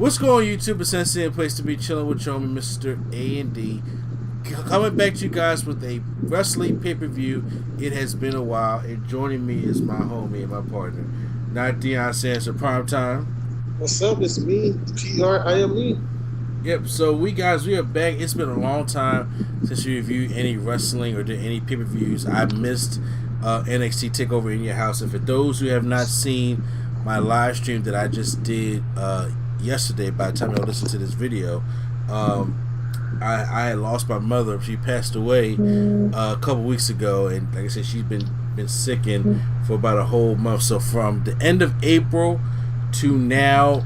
What's going on, YouTube? It's Sensei, a place to be chilling with your homie, Mr. A&D. Coming back to you guys with a wrestling pay-per-view. It has been a while, and joining me is my homie and my partner, not Deion Sanders, Prime Time. What's up? It's me, P-R-I-M-E. Yep, so we are back. It's been a long time since we reviewed any wrestling or did any pay-per-views. I missed NXT TakeOver in Your House, and for those who have not seen my live stream that I just did yesterday, by the time y'all listen to this video, I had lost my mother. She passed away a couple weeks ago, and like I said, she's been sicking for about a whole month. So from the end of April to now,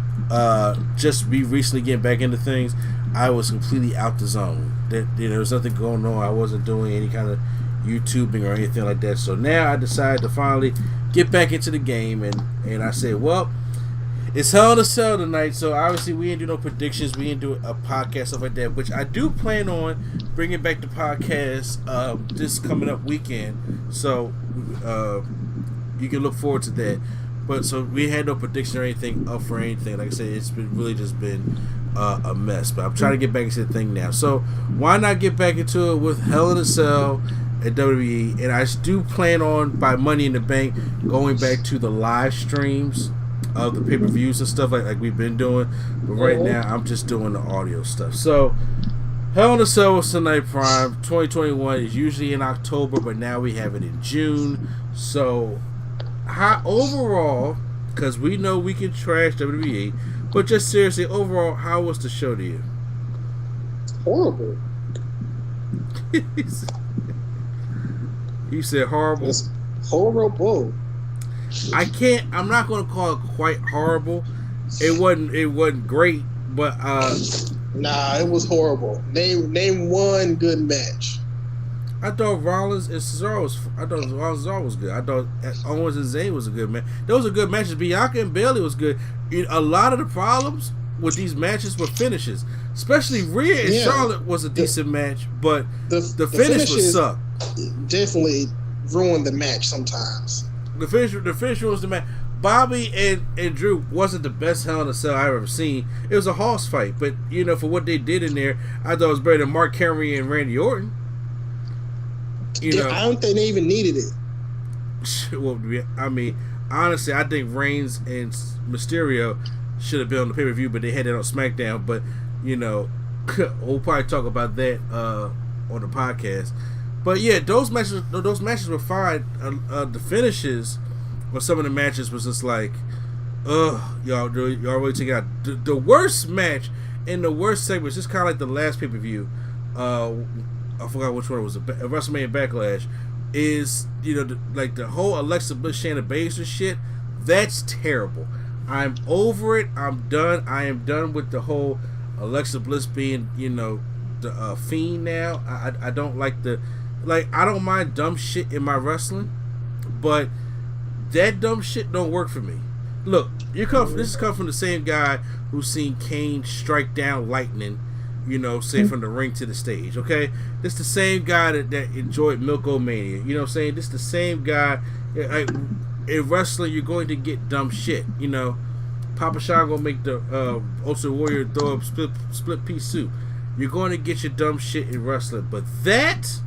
just be recently getting back into things, I was completely out the zone. There was nothing going on. I wasn't doing any kind of YouTubing or anything like that. So now I decided to finally get back into the game, and I said, well, it's Hell in a Cell tonight, so obviously we didn't do no predictions, we didn't do a podcast, stuff like that, which I do plan on bringing back the podcast this coming up weekend, so you can look forward to that. But so we had no prediction or anything up for anything. Like I said, it's been really just been a mess, but I'm trying to get back into the thing now. So why not get back into it with Hell in a Cell at WWE? And I do plan on, by Money in the Bank, going back to the live streams of the pay-per-views and stuff like we've been doing, but right now I'm just doing the audio stuff. So Hell in a Cell was tonight, Prime. 2021 is usually in October, but now we have it in June. So how overall, because we know we can trash WWE, but just seriously, overall, how was the show to you? Horrible. You said horrible? It's horrible. I'm not going to call it quite horrible. It wasn't great, but nah, it was horrible. Name one good match. I thought Rollins and Cesaro was good. I thought Owens and Zayn was a good match. Those are good matches. Bianca and Bayley was good. A lot of the problems with these matches were finishes. Especially Rhea and Charlotte was a decent match, but the finish was suck. Definitely ruined the match sometimes. The finish was the match. Bobby and Drew wasn't the best Hell in a Cell I've ever seen. It was a hoss fight, but for what they did in there, I thought it was better than Mark Henry and Randy Orton. I don't think they even needed it. Well, I mean, honestly, I think Reigns and Mysterio should have been on the pay-per-view, but they had it on SmackDown. But we'll probably talk about that on the podcast. But yeah, those matches were fine. The finishes of some of the matches was just like, y'all really take it out. The worst match and the worst segment was just kind of like the last pay-per-view. I forgot which one it was. WrestleMania Backlash is the whole Alexa Bliss, Shayna Baszler shit. That's terrible. I'm over it. I'm done. I am done with the whole Alexa Bliss being the Fiend now. I don't like I don't mind dumb shit in my wrestling, but that dumb shit don't work for me. Look, this is coming from the same guy who's seen Kane strike down lightning, say from the ring to the stage, okay? This the same guy that enjoyed Milk-O-Mania, you know what I'm saying? This the same guy. In wrestling, you're going to get dumb shit, Papa Shan gonna make the Ultimate Warrior throw up split piece suit. You're going to get your dumb shit in wrestling, but that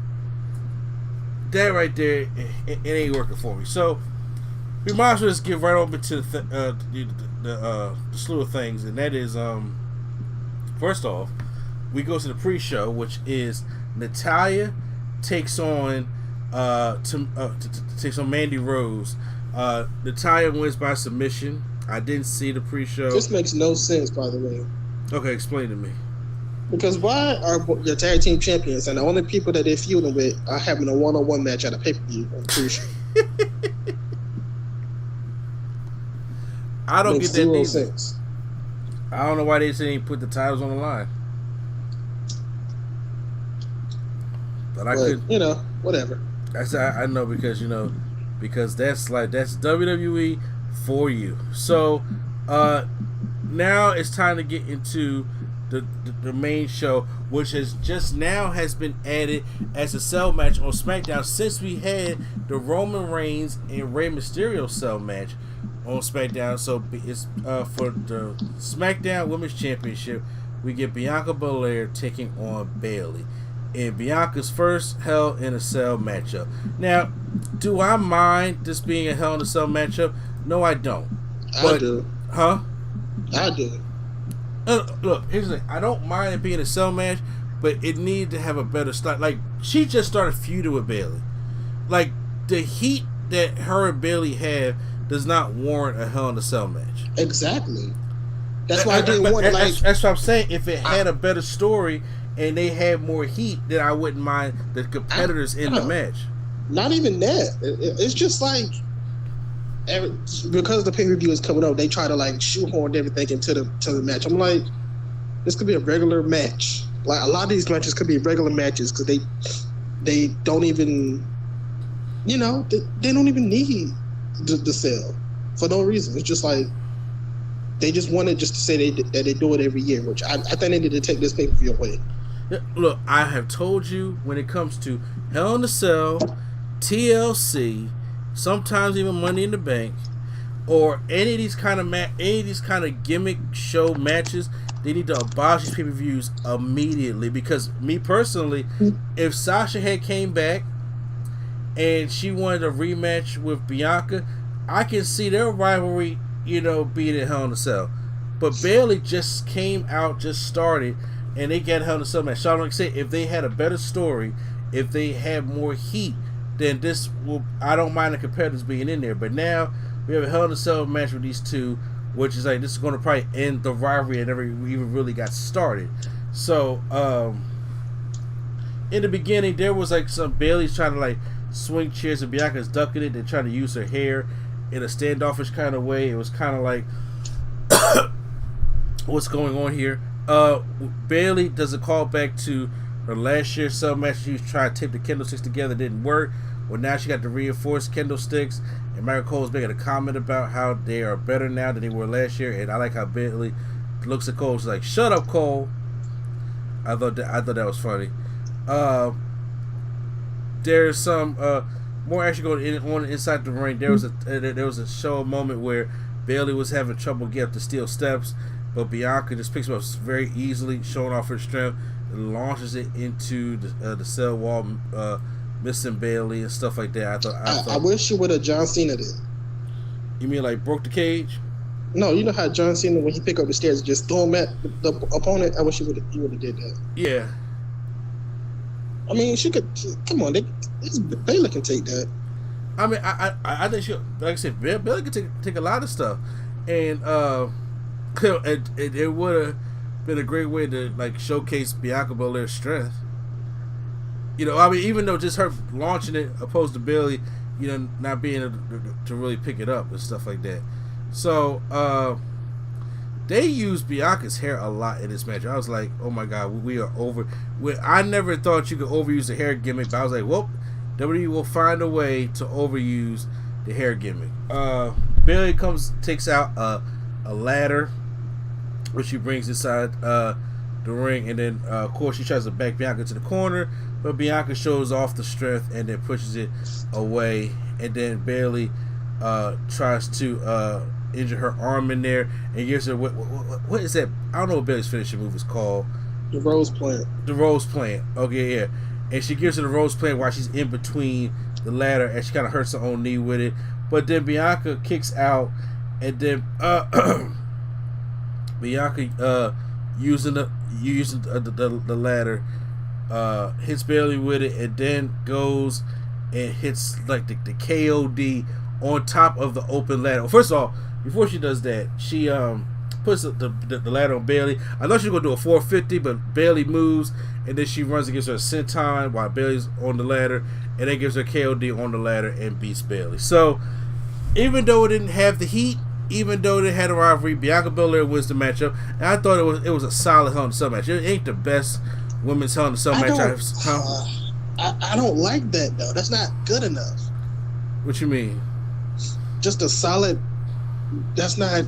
right there, it ain't working for me. So we might as well just get right over to the slew of things, and that is first off, we go to the pre-show, which is Natalya takes on takes on Mandy Rose. Natalya wins by submission. I didn't see the pre-show. This makes no sense, by the way. Okay, explain to me. Because why are your tag team champions and the only people that they're feuding with are having a one-on-one match at a pay-per-view on pre-show? I don't get that zero either. Sense. I don't know why they didn't put the titles on the line. But I could, whatever. I know because that's WWE for you. So now it's time to get into the main show, which has been added as a cell match on SmackDown since we had the Roman Reigns and Rey Mysterio cell match on SmackDown. So it's for the SmackDown Women's Championship. We get Bianca Belair taking on Bayley in Bianca's first Hell in a Cell matchup. Now, do I mind this being a Hell in a Cell matchup? No, I don't. I do. Huh? I do. Look, here's the thing. I don't mind it being a cell match, but it needed to have a better start. Like, she just started feuding with Bayley. Like, the heat that her and Bayley have does not warrant a Hell in a Cell match. Exactly. That's why I didn't want, like... That's what I'm saying. If it had a better story and they had more heat, then I wouldn't mind the competitors in the match. Not even that. It's just like... because the pay-per-view is coming up, they try to like shoehorn everything into the match. I'm like, this could be a regular match. Like, a lot of these matches could be regular matches because they don't even, you know, they don't even need the sell for no reason. It's just like they just wanted just to say that they do it every year, which I think they need to take this pay-per-view away. Yeah, look, I have told you when it comes to Hell in a Cell, TLC, sometimes even Money in the Bank, or any of these kind of gimmick show matches, they need to abolish these pay-per-views immediately. Because me personally, if Sasha had came back and she wanted a rematch with Bianca, I can see their rivalry, you know, being in Hell in a Cell. But Bayley just came out, just started, and they got Hell in a Cell match. So like I say, if they had a better story, if they had more heat, then this will, I don't mind the competitors being in there. But now we have a Hell in a Cell match with these two, which is like, this is going to probably end the rivalry that never even really got started. So in the beginning, there was like some Bayley's trying to like swing chairs and Bianca's ducking it. They're trying to use her hair in a standoffish kind of way. It was kind of like what's going on here. Bayley does a call back to her last year's cell match. She was trying to tape the candlesticks together, didn't work. Well, now she got the reinforced candlesticks, and Michael Cole's making a comment about how they are better now than they were last year. And I like how Bayley looks at Cole. She's like, "Shut up, Cole." I thought that was funny. There's some more action going on inside the ring. There was a show moment where Bayley was having trouble getting up the steel steps, but Bianca just picks him up very easily, showing off her strength, and launches it into the cell wall, missing Bayley and stuff like that. I wish you would have John Cena did. You mean like broke the cage? No, you know how John Cena, when he pick up the stairs, just throw him at the opponent. I wish you would have did that. Yeah. I mean, she could. Come on, Bayley can take that. I mean, I think she, like I said, Bayley can take a lot of stuff, and it would have been a great way to like showcase Bianca Belair's strength. You know, I mean, even though just her launching it opposed to Bayley, you know, not being able to really pick it up and stuff like that. So they used Bianca's hair a lot in this match. I was like, oh my god, we are over. I never thought you could overuse the hair gimmick, but I was like, well, WWE will find a way to overuse the hair gimmick. Bayley takes out a ladder, which she brings inside the ring, and then of course she tries to back Bianca to the corner, but Bianca shows off the strength and then pushes it away, and then Bayley tries to injure her arm in there and gives her what is that? I don't know what Bayley's finishing move is called. The Rose Plant. The Rose Plant. Okay, yeah. And she gives her the Rose Plant while she's in between the ladder, and she kind of hurts her own knee with it. But then Bianca kicks out, and then Bianca using the ladder hits Bayley with it, and then goes and hits like the KOD on top of the open ladder. Well, first of all, before she does that, she puts the ladder on Bayley. I thought she was gonna do a 450, but Bayley moves, and then she runs and gives her a senton while Bayley's on the ladder, and then gives her KOD on the ladder and beats Bayley. So even though it didn't have the heat, even though they had a rivalry, Bianca Belair wins the matchup, and I thought it was a solid Hell in a Cell match. It ain't the best women's Hell in a Cell match I don't like that though. That's not good enough. What you mean? Just a solid. That's not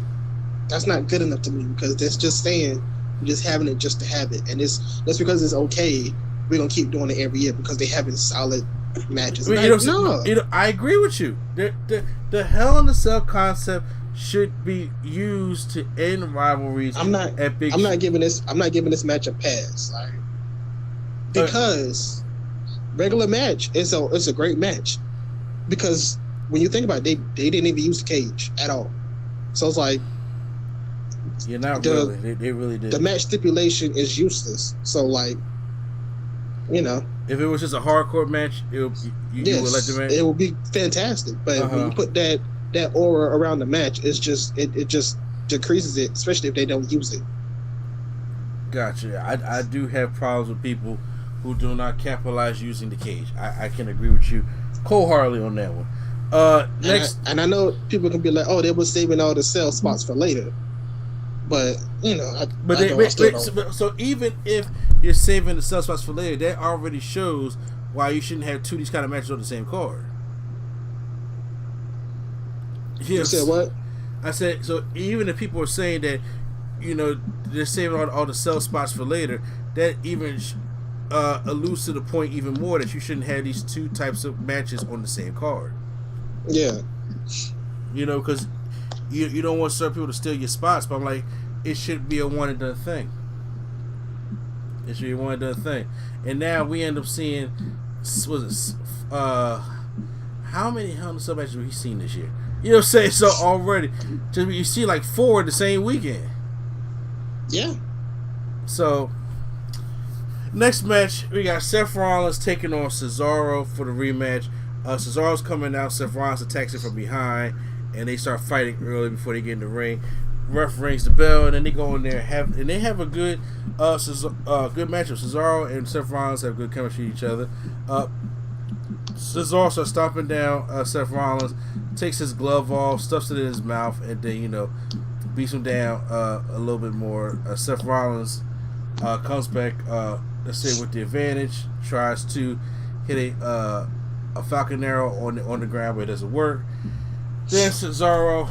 good enough to me, because that's just saying you're just having it just to have it, and that's because it's okay. We're gonna keep doing it every year because they having solid matches. I mean, I agree with you. The Hell in a Cell concept should be used to end rivalries. I'm not giving this match a pass, like, because regular match is a great match, because when you think about it, they didn't even use the cage at all. So it's like, you're not really. They really did. The match stipulation is useless. So, like, you know, if it was just a hardcore match, you would let the match. It would be fantastic. But when you put that aura around the match, it just decreases it, especially if they don't use it. Gotcha. I do have problems with people who do not capitalize using the cage. I can agree with you wholeheartedly on that one. Next, and I know people can be like, "Oh, they were saving all the sell spots for later," but you know, so even if you're saving the sell spots for later, that already shows why you shouldn't have two of these kind of matches on the same card. Yes. You said what? I said, so even if people are saying that, you know, they're saving all the sell spots for later, that even alludes to the point even more that you shouldn't have these two types of matches on the same card. Yeah. You know, because you don't want certain people to steal your spots, but I'm like, it should be a one and done thing. It should be a one and done thing. And now we end up seeing, how many Hell in a Cell matches have we seen this year? You know what I'm saying? So already, you see like 4 the same weekend. Yeah. So, next match, we got Seth Rollins taking on Cesaro for the rematch. Cesaro's coming out, Seth Rollins attacks it from behind, and they start fighting early before they get in the ring. Ref rings the bell, and then they go in there and they have a good good matchup. Cesaro and Seth Rollins have good chemistry with each other. Cesaro starts stomping down Seth Rollins, takes his glove off, stuffs it in his mouth, and then, you know, beats him down a little bit more. Seth Rollins comes back, let's say, with the advantage, tries to hit a Falcon Arrow on the ground, but it doesn't work. Then Cesaro,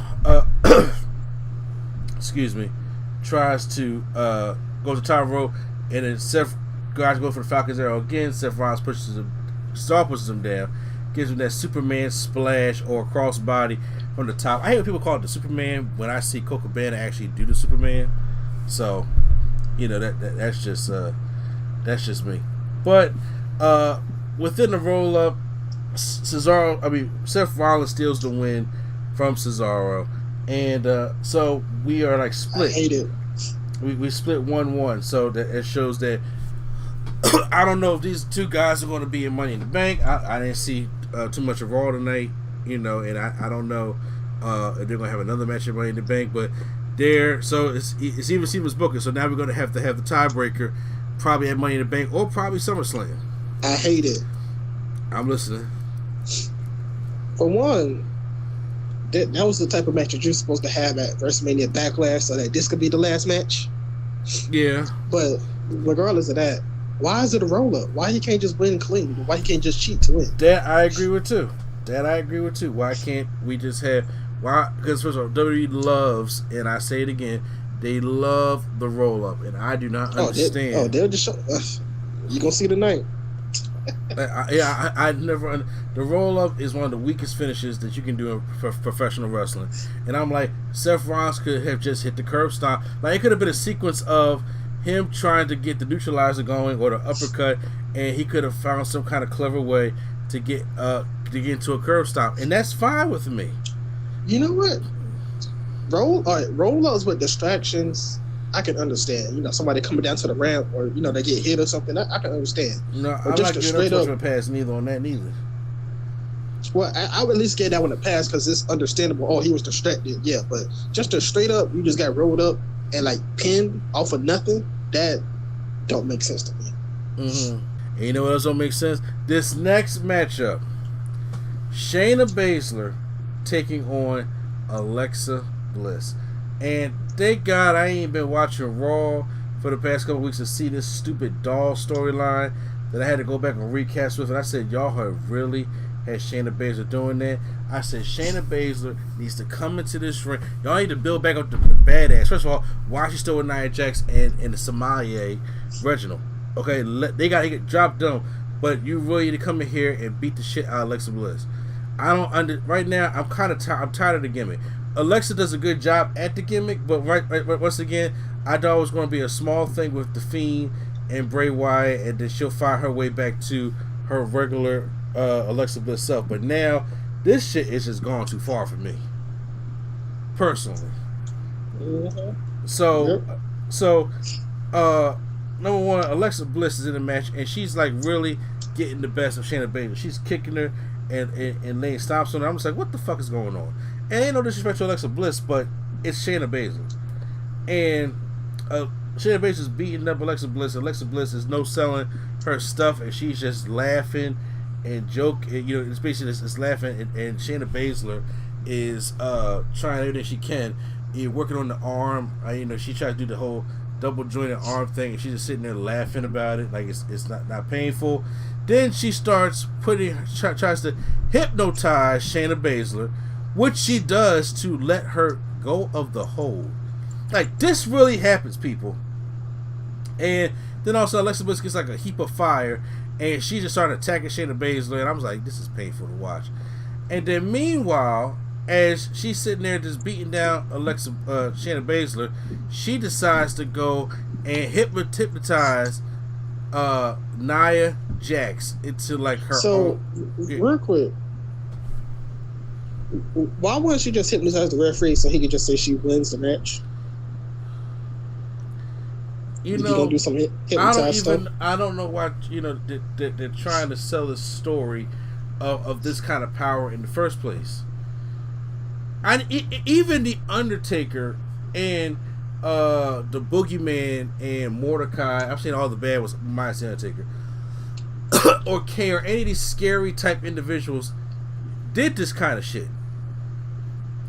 tries to go to the top rope, and then Seth tries to go for the Falcon's Arrow again. Seth Rollins pushes him down, gives him that Superman splash or crossbody from the top. I hate when people call it the Superman when I see Coco Cabana actually do the Superman. So, you know, that's just me. But within the roll up, Seth Rollins steals the win from Cesaro, and so we are like split. I hate it. We split 1-1, so that it shows that I don't know if these two guys are going to be in Money in the Bank. I didn't see too much of Raw tonight, you know, and I don't know if they're going to have another match in Money in the Bank, but so it's even Steven's booking. So now we're going to have the tiebreaker, probably at Money in the Bank or probably SummerSlam. I hate it. I'm listening. For one, that was the type of match that you're supposed to have at WrestleMania Backlash, so that this could be the last match. Yeah. But regardless of that, why is it a roll-up? Why you can't just win clean? Why you can't just cheat to win? That I agree with too. Why can't we just have... Why? Because first of all, WWE loves, and I say it again, they love the roll-up, and I do not understand. They'll just show... You're going to see tonight. I never. The roll up is one of the weakest finishes that you can do in professional wrestling, and I'm like, Seth Rollins could have just hit the curb stop. Like, it could have been a sequence of him trying to get the neutralizer going or the uppercut, and he could have found some kind of clever way to get into a curb stop, and that's fine with me. You know what? Roll ups with distractions, I can understand. You know, somebody coming down to the ramp, or, you know, they get hit or something. I can understand. No, I'm not giving up pass neither on that neither. Well, I would at least get that one a pass because it's understandable. Oh, he was distracted, yeah. But just a straight up, you just got rolled up and like pinned off of nothing. That don't make sense to me. Mm-hmm. And you know what else don't make sense? This next matchup, Shayna Baszler taking on Alexa Bliss. And thank God I ain't been watching Raw for the past couple weeks to see this stupid doll storyline that I had to go back and recast with. And I said, y'all have really had Shayna Baszler doing that. I said, Shayna Baszler needs to come into this ring. Y'all need to build back up the badass. First of all, why is she still with Nia Jax and the Somalia Reginald? Okay, they got to get job done. But you really need to come in here and beat the shit out of Alexa Bliss. Right now, I'm kind of tired of the gimmick. Alexa does a good job at the gimmick, but right once again, I thought it was going to be a small thing with the Fiend and Bray Wyatt, and then she'll find her way back to her regular Alexa Bliss self. But now, this shit is just gone too far for me, personally. Mm-hmm. So, number one, Alexa Bliss is in the match, and she's like really getting the best of Shayna Baszler. She's kicking her and laying stomps on her. I'm just like, what the fuck is going on? And ain't no disrespect to Alexa Bliss, but it's Shayna Baszler. And Shayna Baszler's beating up Alexa Bliss. Alexa Bliss is no selling her stuff, and she's just laughing and joking. You know, it's basically it's laughing, and Shayna Baszler is trying everything she can. Working on the arm. You know, she tried to do the whole double jointed arm thing, and she's just sitting there laughing about it like it's not painful. Then she starts tries to hypnotize Shayna Baszler, which she does to let her go of the hold. Like, this really happens, people. And then also Alexa Bliss gets like a heap of fire, and she just started attacking Shayna Baszler, and I was like, this is painful to watch. And then meanwhile, as she's sitting there just beating down Shayna Baszler, she decides to go and hypnotize Nia Jax into like her own. Real quick, why wouldn't she just hypnotize the referee so he could just say she wins the match? You know, gonna do some hypnotize stuff? I don't know why. You know, they're trying to sell this story of this kind of power in the first place. Even the Undertaker and the Boogeyman and Mordecai, I've seen all the bad ones minus the Undertaker, or Kane, or any of these scary type individuals did this kind of shit.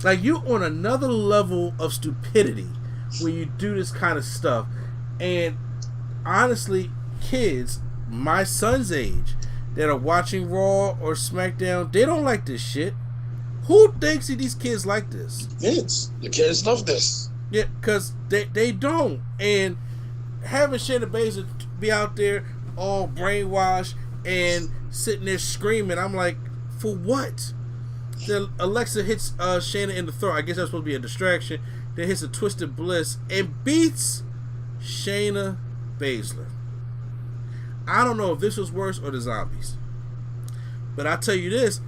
Like, you on another level of stupidity when you do this kind of stuff. And honestly, kids my son's age that are watching Raw or SmackDown, they don't like this shit. Who thinks that these kids like this? Kids. The kids love this. Yeah, because they don't. And having Shayna Baszler be out there all brainwashed and sitting there screaming, I'm like, for what? Then Alexa hits Shayna in the throat. I guess that's supposed to be a distraction. Then hits a Twisted Bliss and beats Shayna Baszler. I don't know if this was worse or the zombies. But I tell you this,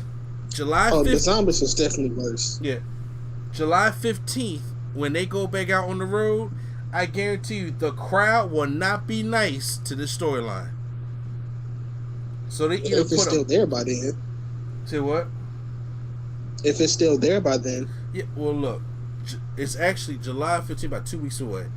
July 15th. Oh, the zombies was definitely worse. Yeah. July 15th, when they go back out on the road, I guarantee you the crowd will not be nice to this storyline. So they either if it's still there by then. Say what? If it's still there by then. Yeah, well, look. It's actually July 15th, about 2 weeks away.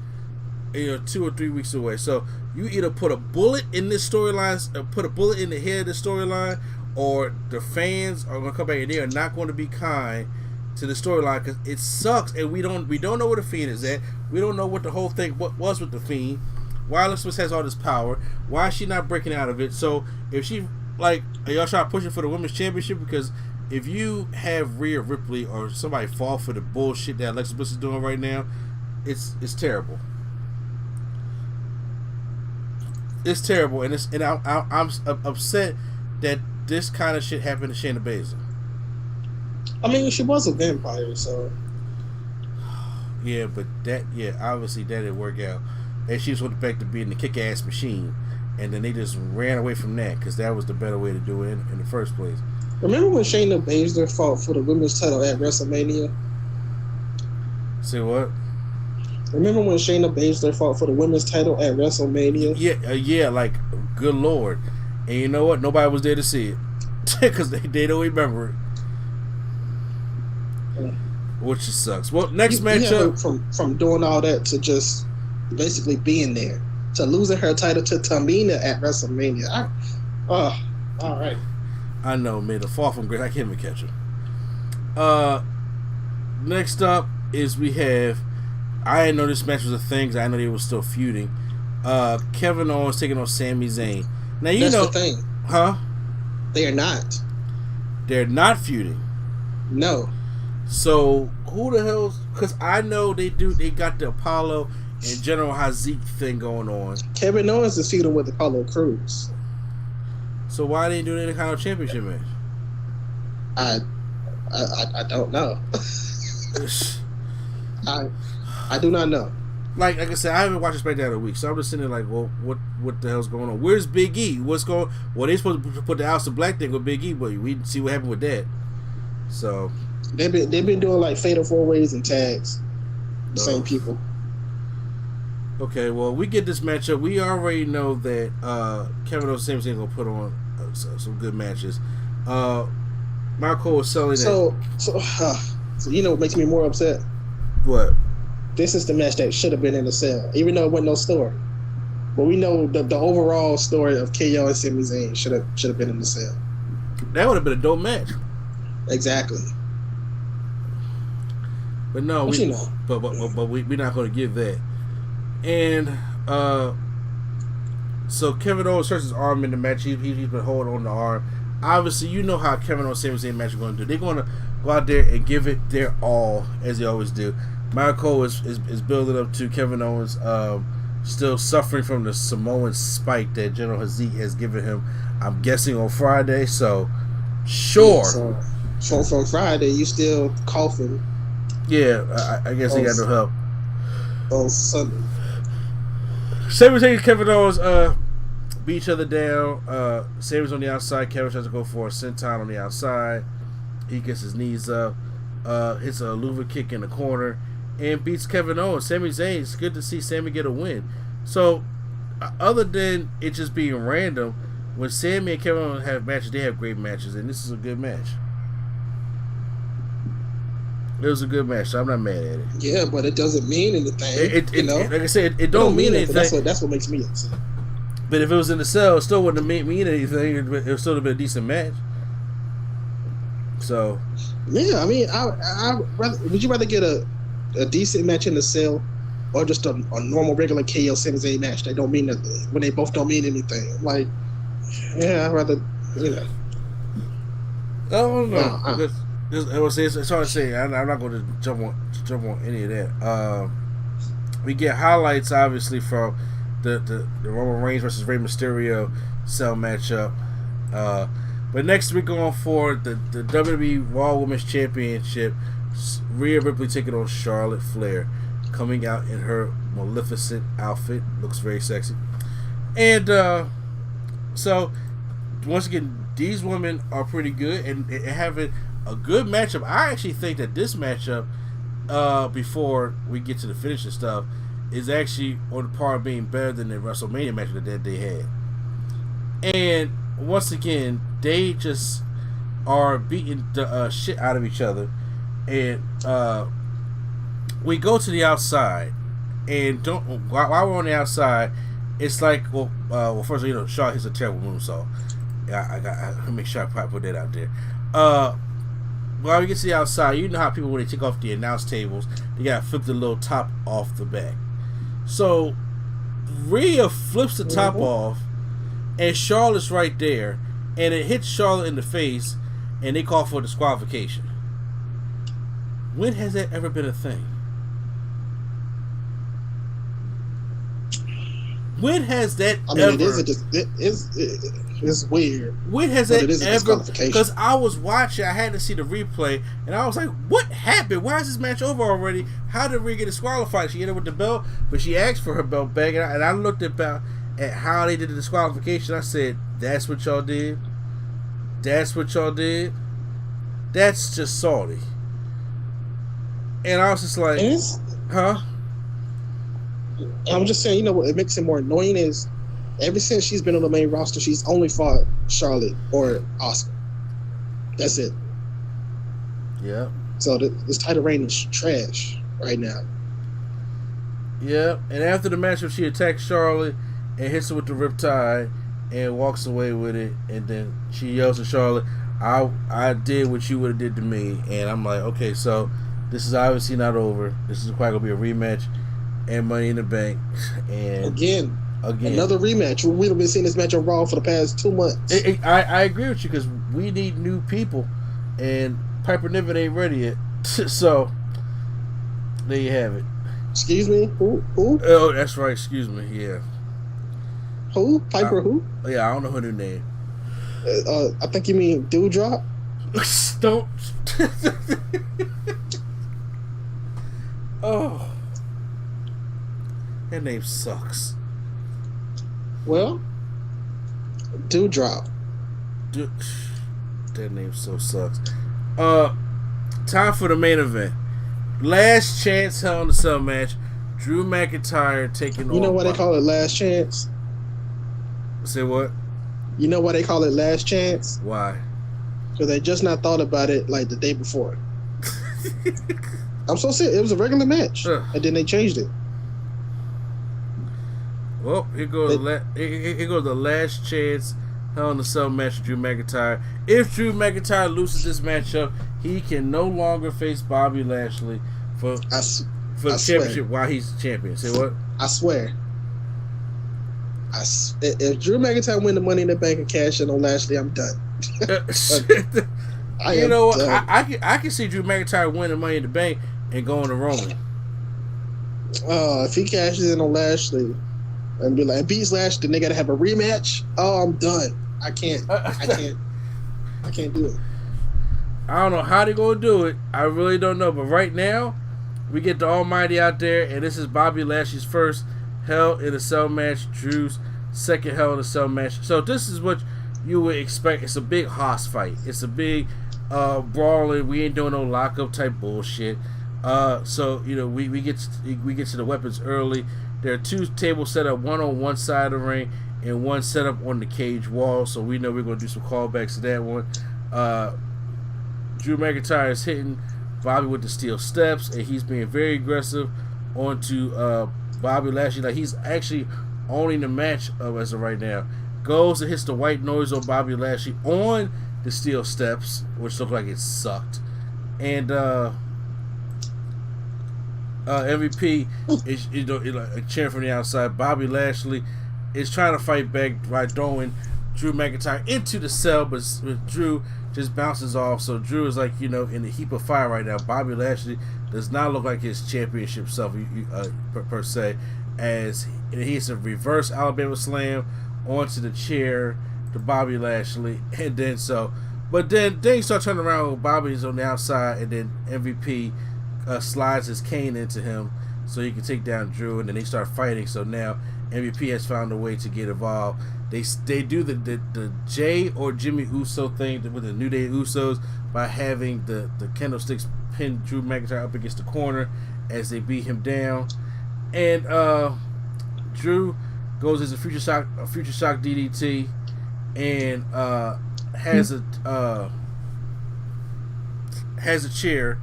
2 or 3 weeks away. So you either put a bullet in this storyline, or put a bullet in the head of the storyline, or the fans are going to come back and they are not going to be kind to the storyline because it sucks, and we don't know where the Fiend is at. We don't know what the whole thing was with the Fiend. Why Elizabeth has all this power? Why is she not breaking out of it? So if she y'all try pushing for the women's championship, because if you have Rhea Ripley or somebody fall for the bullshit that Alexa Bliss is doing right now, it's terrible. It's terrible, and I'm upset that this kind of shit happened to Shayna Baszler. I mean, she was a vampire, so. Yeah, but obviously that didn't work out. And she was went back to being the kick-ass machine, and then they just ran away from that because that was the better way to do it in the first place. Remember when Shayna Baszler fought for the women's title at WrestleMania? Say what? Remember when Shayna Baszler fought for the women's title at WrestleMania? Yeah, like, good lord. And you know what? Nobody was there to see it. Because they don't remember it. Yeah. Which sucks. Well, next matchup. From doing all that to just basically being there. To losing her title to Tamina at WrestleMania. All right. I know, man. The fall from grace. I can't even catch her. Next up is we have... I didn't know this match was a thing because I know they were still feuding. Kevin Owens taking on Sami Zayn. Now That's the thing. Huh? They are not. They're not feuding. No. So who the hell's? Because I know they got the Apollo and General Hazik thing going on. Kevin Owens is feuding with Apollo Crews. So why didn't do any kind of championship match? I don't know. I do not know. Like I said, I haven't watched Smackdown in a week, so I'm just sitting there like, well, what the hell's going on? Where's Big E? What's going? Well, they supposed to put the House of Black thing with Big E, but we didn't see what happened with that. So they've been doing like fatal 4-ways and tags, the same people. Okay, well, we get this matchup. We already know that Kevin Owens and Sami Zayn gonna put on some good matches. Marco was selling so you know what makes me more upset? What? This is the match that should have been in the cell, even though it wasn't no story. But we know the overall story of KO and Sami Zayn should have been in the cell. That would have been a dope match. Exactly. But no, but we're not going to give that. And so Kevin Owens hurts his arm in the match. He's been holding on the arm. Obviously, you know how Kevin Owens and Sami Zayn match are going to do. They're going to go out there and give it their all, as they always do. Marco is building up to Kevin Owens still suffering from the Samoan spike that General Hazik has given him, I'm guessing on Friday, so sure. Yeah, so from Friday, you still coughing. Yeah, I guess he got no help. On Sunday. Sami Zayn and Kevin Owens beat each other down. Sami's on the outside. Kevin tries to go for a senton on the outside. He gets his knees up, hits a louver kick in the corner, and beats Kevin Owens. Sami Zayn, it's good to see Sami get a win. So, other than it just being random, when Sami and Kevin Owens have matches, they have great matches, and this is a good match. It was a good match, so I'm not mad at it. Yeah, but it doesn't mean anything. You know? Like I said, it don't mean anything. That's what makes me upset. But if it was in the cell, it still wouldn't have mean anything. It would still have been a decent match. So, yeah, I mean, would you rather get a decent match in the cell or just a normal regular KO Sami Zayn match that don't mean nothing when they both don't mean anything? Like, yeah, I'd rather, you know. I don't know. It's hard to say. I'm not going to jump on any of that. We get highlights obviously from the Roman Reigns versus Rey Mysterio cell matchup. But next we're going for the WWE Raw Women's Championship. Rhea Ripley taking on Charlotte Flair, coming out in her Maleficent outfit. Looks very sexy. And so once again, these women are pretty good and having a good matchup. I actually think that this matchup, before we get to the finish and stuff, is actually on the par of being better than the WrestleMania match that they had. And once again, they just are beating the shit out of each other. And we go to the outside, and while we're on the outside, it's like, well, first of all, Shaw hits a terrible moonsault. I got to make sure I probably put that out there. While we get to the outside, you know how people, when they take off the announce tables, they got to flip the little top off the back. So Rhea flips the top off, and Charlotte's right there, and it hits Charlotte in the face, and they call for disqualification. When has that ever been a thing? When has that ever? It's weird. When has that ever? Because I was watching, I had to see the replay, and I was like, "What happened? Why is this match over already? How did Rhea get disqualified? She ended up with the belt, but she asked for her belt back." And I looked at how they did the disqualification. I said, "That's what y'all did. That's what y'all did. That's just salty." And I was just like, "Huh?" I'm just saying, you know what makes it more annoying is, ever since she's been on the main roster, she's only fought Charlotte or Asuka. That's it. Yeah. So this title reign is trash right now. Yeah, and after the matchup, she attacks Charlotte and hits her with the riptide and walks away with it. And then she yells at Charlotte, I did what you would have did to me. And I'm like, okay, so this is obviously not over. This is probably going to be a rematch and Money in the Bank. And Again. Another rematch. We've been seeing this match on Raw for the past 2 months. I agree with you, because we need new people, and Piper Niven ain't ready yet. So there you have it. Excuse me? Who? Oh, that's right. Excuse me. Yeah. Who? Piper who? Yeah, I don't know her new name. I think you mean Dewdrop? Don't. Oh, that name sucks. Well, Dewdrop. That name so sucks. Time for the main event. Last chance Hell in a Cell match. Drew McIntyre taking on. You know why they call it Last Chance? Say what? You know why they call it Last Chance? Why? Because they just not thought about it like the day before. I'm so sick. It was a regular match, and then they changed it. Well, here goes the last chance Hell in a Cell match with Drew McIntyre. If Drew McIntyre loses this matchup, he can no longer face Bobby Lashley for the championship while he's champion. Say what? I swear. If Drew McIntyre win the Money in the Bank and cash in on Lashley, I'm done. You know what? I can see Drew McIntyre winning Money in the Bank and going to Roman. If he cashes in on Lashley and be like beats Lashley, then they got to have a rematch. Oh, I'm done. I can't do it. I don't know how they're gonna do it. I really don't know. But right now, we get the Almighty out there, and this is Bobby Lashley's first Hell in a Cell match. Drew's second Hell in a Cell match. So this is what you would expect. It's a big hoss fight. It's a big brawling. We ain't doing no lockup type bullshit. So you know we get to the weapons early. There are two tables set up, one on one side of the ring and one set up on the cage wall. So we know we're gonna do some callbacks to that one. Drew McIntyre is hitting Bobby with the steel steps, and he's being very aggressive onto Bobby Lashley. Like he's actually owning the match as of right now. Goes and hits the white noise on Bobby Lashley on the steel steps, which looked like it sucked. And MVP is cheering from the outside. Bobby Lashley is trying to fight back by throwing Drew McIntyre into the cell, but Drew just bounces off. So Drew is in a heap of fire right now. Bobby Lashley does not look like his championship self per se, as he hits a reverse Alabama slam onto the chair to Bobby Lashley, and then you start turning around. Bobby's on the outside, and then MVP slides his cane into him so he can take down Drew, and then they start fighting. So now MVP has found a way to get involved. They do the Jay or Jimmy Uso thing with the New Day Usos by having the candlesticks pin Drew McIntyre up against the corner as they beat him down, and Drew goes as a future shock DDT, and has a chair,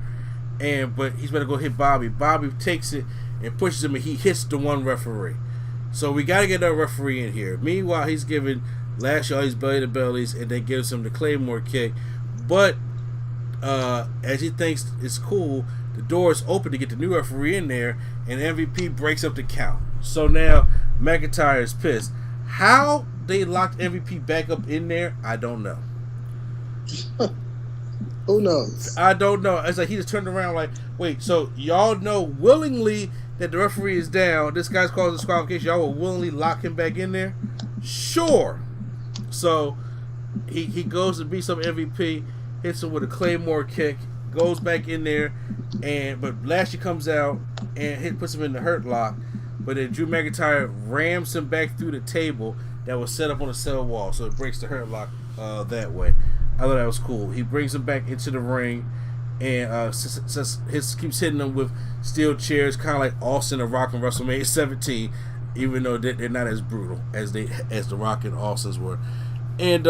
but he's going to go hit Bobby. Bobby takes it and pushes him, and he hits the one referee. So we got to get a referee in here. Meanwhile, he's giving Lashley all these belly to bellies, and then gives him the Claymore kick. But as he thinks it's cool, the door is open to get the new referee in there, and MVP breaks up the count. So now McIntyre is pissed. How they locked MVP back up in there, I don't know. Who knows? I don't know. It's like he just turned around like, wait, so y'all know willingly that the referee is down, this guy's causing disqualification, y'all will willingly lock him back in there? Sure. So he goes and beats up MVP, hits him with a Claymore kick, goes back in there, but Lashley comes out and puts him in the hurt lock, but then Drew McIntyre rams him back through the table that was set up on the cell wall, so it breaks the hurt lock that way. I thought that was cool. He brings him back into the ring, and keeps hitting them with steel chairs, kind of like Austin and Rock in WrestleMania 17, even though they're not as brutal as the Rock and Austin's were. And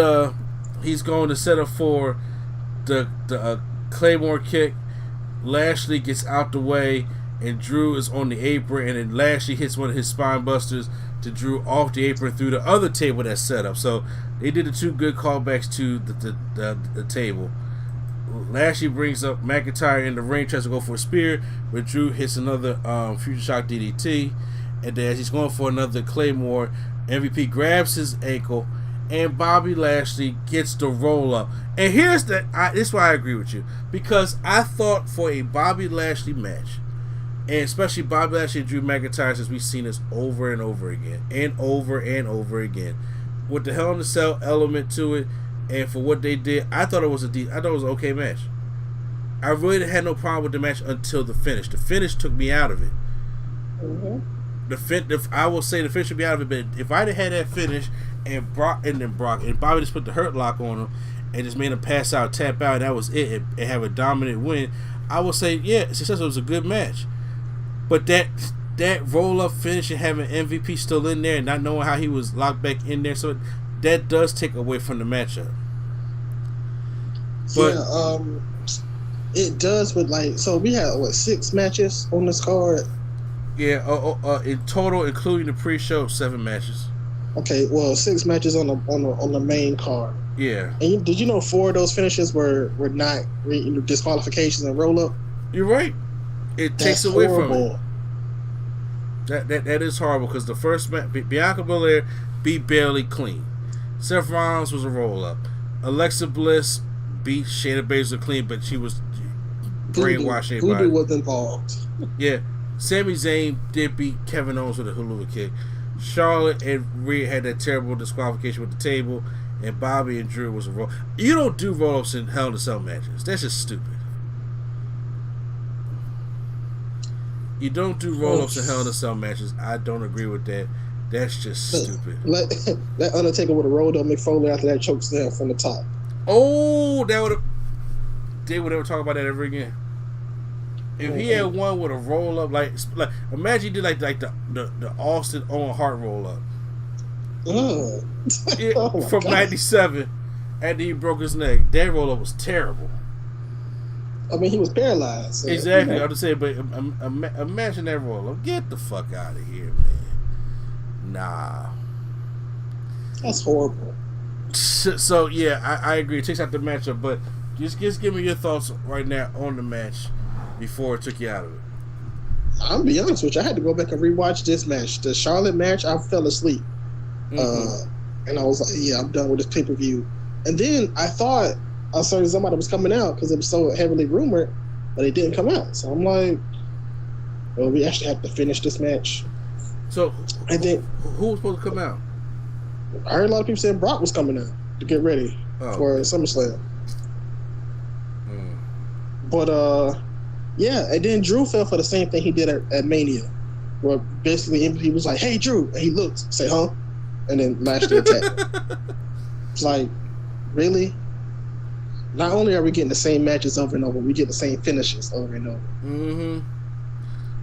he's going to set up for the Claymore kick. Lashley gets out the way, and Drew is on the apron, and then Lashley hits one of his spine busters to Drew off the apron through the other table that's set up. So they did the two good callbacks to the table. Lashley brings up McIntyre in the ring, tries to go for a spear, but Drew hits another Future Shock DDT, and then as he's going for another Claymore, MVP grabs his ankle, and Bobby Lashley gets the roll up. And this is why I agree with you, because I thought for a Bobby Lashley match, and especially Bobby Lashley and Drew McIntyre, since we've seen this over and over again, and over and over again, with the Hell in a Cell element to it, and for what they did, I thought it was an okay match. I really had no problem with the match until the finish. The finish took me out of it. I will say the finish took me out of it, but if I'd have had that finish and Brock and Bobby just put the hurt lock on him and just made him pass out, tap out, and that was it, and have a dominant win, I would say, yeah, successful. It was a good match. But that roll-up finish and having MVP still in there and not knowing how he was locked back in there, so that does take away from the matchup. But, it does with, like, so we had, 6 matches on this card? Yeah, in total, including the pre-show, 7 matches. Okay, well, 6 matches on the main card. Yeah. And did you know 4 of those finishes were not disqualifications and roll up? You're right. It takes away from it. That is horrible because the first match, Bianca Belair beat Bayley clean. Seth Rollins was a roll up. Alexa Bliss beat Shayna Baszler clean, but she was brainwashing everybody. Voodoo was involved. Yeah. Sami Zayn did beat Kevin Owens with a hula kick. Charlotte and Rhea had that terrible disqualification with the table, and Bobby and Drew was a roll. You don't do roll-ups in Hell in a Cell matches. That's just stupid. You don't do roll-ups in Hell in a Cell matches. I don't agree with that. That's just stupid. Let Undertaker would have rolled up McFoley after that choke slam from the top. Oh, that would have. They would never talk about that ever again. If he had one with a roll up, like imagine you did like the Austin Owen Hart roll up. From '97, after he broke his neck, that roll up was terrible. I mean, he was paralyzed. So, exactly, I'm just saying. But imagine that roll up. Get the fuck out of here, man. Nah, that's horrible. So yeah, I agree. It takes out the matchup, but just give me your thoughts right now on the match before it took you out of it. I'll be honest with you. I had to go back and rewatch this match. The Charlotte match, I fell asleep. And I was like, yeah, I'm done with this pay-per-view. And then I thought I saw somebody was coming out because it was so heavily rumored, but it didn't come out. So I'm like, well, we actually have to finish this match. So I think who was supposed to come out? I heard a lot of people saying Brock was coming out to get ready for SummerSlam. But yeah, and then Drew fell for the same thing he did at Mania, where basically MVP was like, "Hey, Drew," and he looked, say, "Huh," and then Lashley attacked. It's like, really? Not only are we getting the same matches over and over, we get the same finishes over and over.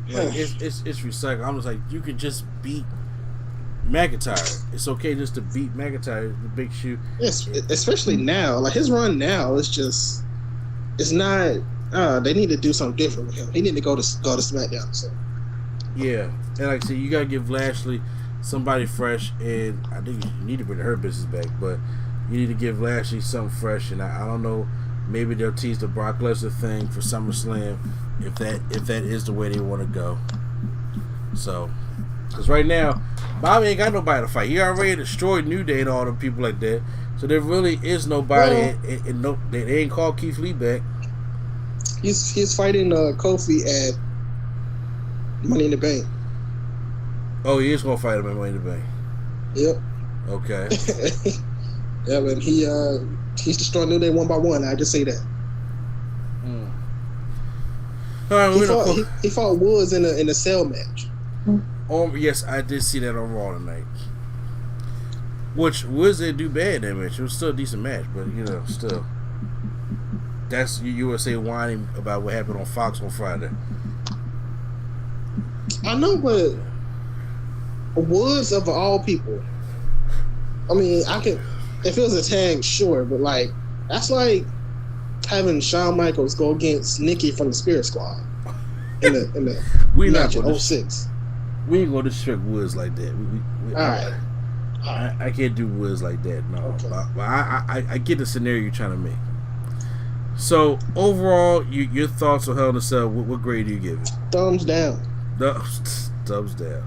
Like it's recycled. I'm just like, you can just beat McIntyre. It's okay just to beat McIntyre, the big shoe. Yes, especially now. Like his run now is just, it's not. They need to do something different with him. He need to go to SmackDown. So. Yeah, and like I said, you gotta give Lashley somebody fresh, and I think you need to bring her business back, but you need to give Lashley something fresh. And I don't know, maybe they'll tease the Brock Lesnar thing for SummerSlam if that is the way they want to go. So, because right now, Bobby ain't got nobody to fight. He already destroyed New Day and all them people like that. So there really is nobody. Well, they ain't called Keith Lee back. He's fighting Kofi at Money in the Bank. Oh, he is gonna fight him at Money in the Bank. Yep. Okay. Yeah, but he's destroying New Day one by one. I just say that. All right, he fought Woods in a cell match. Oh yes, I did see that on Raw tonight. Which Woods didn't do bad in that match. It was still a decent match, but still. That's you would say whining about what happened on Fox on Friday. I know, but Woods of all people. I mean, if it was a tag, sure, but like that's like having Shawn Michaels go against Nikki from the Spirit Squad in the match in 06. We ain't gonna disrespect Woods like that. All right. I can't do Woods like that. No, okay. But I get the scenario you're trying to make. So overall, your thoughts on Hell in a Cell? What grade do you give it? Thumbs down. Thumbs down.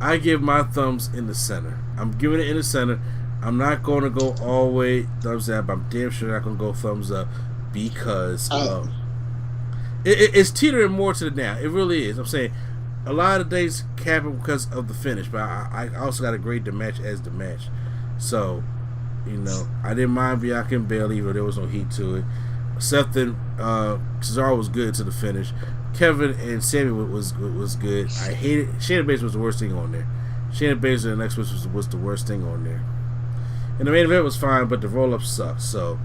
I give my thumbs in the center. I'm giving it in the center. I'm not going to go all the way thumbs down, but I'm damn sure not going to go thumbs up because it's teetering more to the down. It really is. I'm saying a lot of days happen because of the finish, but I also got to grade the match as the match. So, I didn't mind Bianca and Bayley, but there was no heat to it. Seth and Cesaro was good to the finish. Kevin and Sammy was good. I hated Shayna Baszler was the worst thing on there. Shayna Baszler and Next was the worst thing on there. And the main event was fine, but the roll up sucked. So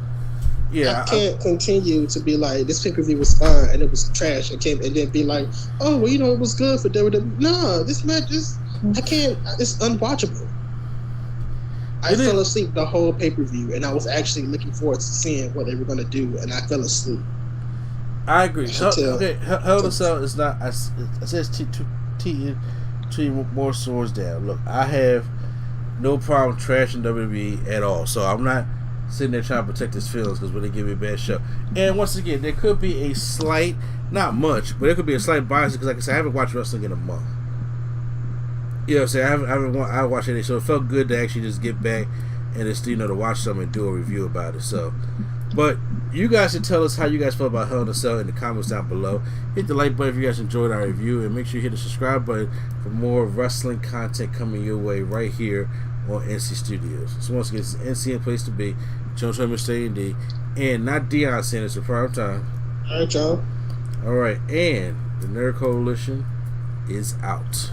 yeah, I can't continue to be like this pay-per-view was fine and it was trash and then be like, oh well, it was good for WWE. No, this match is I can't. It's unwatchable. I fell asleep the whole pay-per-view, and I was actually looking forward to seeing what they were going to do, and I fell asleep. I agree. Hell in a Cell is not. I said two more swords down. Look, I have no problem trashing WWE at all, so I'm not sitting there trying to protect his feelings because when they give me a bad show. And once again, there could be a slight, not much, but there could be a slight bias because, like I said, I haven't watched wrestling in a month. You know what I'm saying? I haven't watched any, so it felt good to actually just get back and just, to watch something and do a review about it. So, but you guys should tell us how you guys feel about Hell in a Cell in the comments down below. Hit the like button if you guys enjoyed our review, and make sure you hit the subscribe button for more wrestling content coming your way right here on NC Studios. So once again, it's an NCN place to be. Jones Mr. D, and not Deion Sanders for prime time. All right, y'all. All right, and the Nerd Coalition is out.